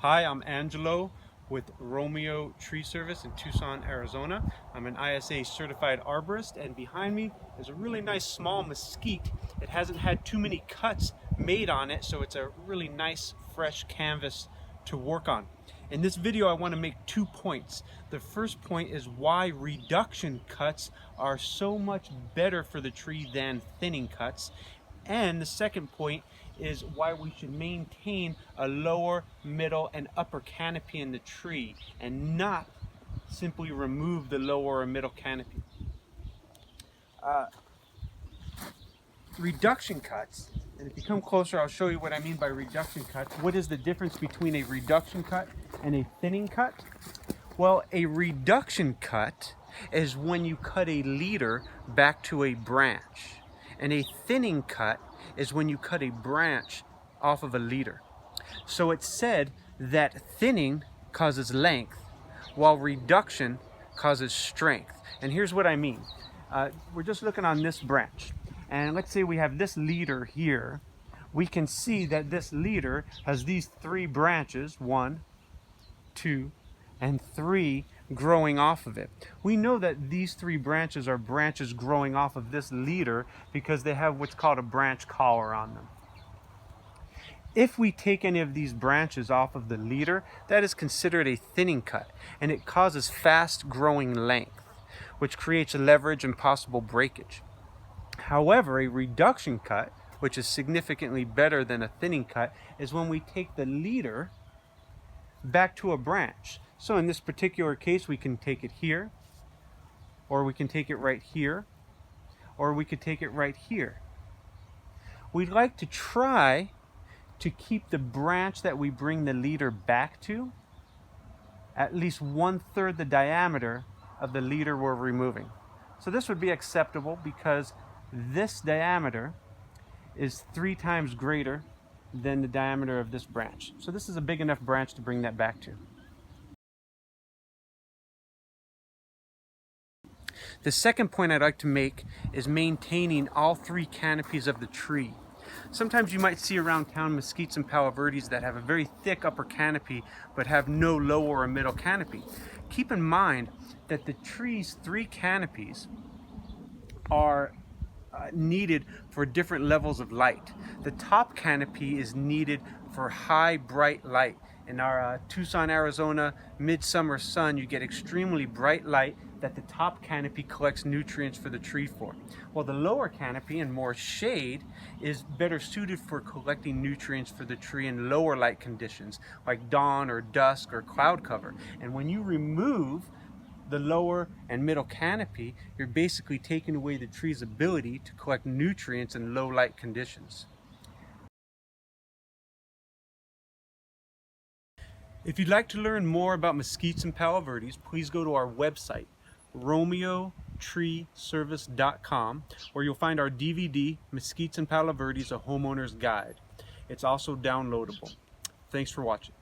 Hi, I'm Angelo with Romeo Tree Service in Tucson, Arizona. I'm an ISA certified arborist, and behind me is a really nice small mesquite. It hasn't had too many cuts made on it, so it's a really nice fresh canvas to work on. In this video, I want to make 2 points. The first point is why reduction cuts are so much better for the tree than thinning cuts. And the second point is why we should maintain a lower, middle, and upper canopy in the tree and not simply remove the lower or middle canopy. Reduction cuts, and if you come closer, I'll show you what I mean by reduction cuts. What is the difference between a reduction cut and a thinning cut? Well, a reduction cut is when you cut a leader back to a branch. And a thinning cut is when you cut a branch off of a leader. So it's said that thinning causes length, while reduction causes strength. And here's what I mean. We're just looking on this branch. And let's say we have this leader here. We can see that this leader has these 3 branches, 1, 2, and 3 growing off of it. We know that these 3 branches are branches growing off of this leader because they have what's called a branch collar on them. If we take any of these branches off of the leader, that is considered a thinning cut, and it causes fast growing length, which creates leverage and possible breakage. However, a reduction cut, which is significantly better than a thinning cut, is when we take the leader back to a branch. So in this particular case, we can take it here, or we can take it right here, or we could take it right here. We'd like to try to keep the branch that we bring the leader back to at least 1/3 the diameter of the leader we're removing. So this would be acceptable because this diameter is 3 times greater than the diameter of this branch. So this is a big enough branch to bring that back to. The second point I'd like to make is maintaining all 3 canopies of the tree. Sometimes you might see around town mesquites and palo verdes that have a very thick upper canopy but have no lower or middle canopy. Keep in mind that the tree's 3 canopies are needed for different levels of light. The top canopy is needed for high bright light. In our Tucson, Arizona midsummer sun, you get extremely bright light that the top canopy collects nutrients for the tree for. While the lower canopy and more shade is better suited for collecting nutrients for the tree in lower light conditions like dawn or dusk or cloud cover. And when you remove the lower and middle canopy, you're basically taking away the tree's ability to collect nutrients in low light conditions. If you'd like to learn more about mesquites and palo verdes, please go to our website, romeotreeservice.com, where you'll find our DVD, Mesquites and Palo Verdes, A Homeowner's Guide. It's also downloadable. Thanks for watching.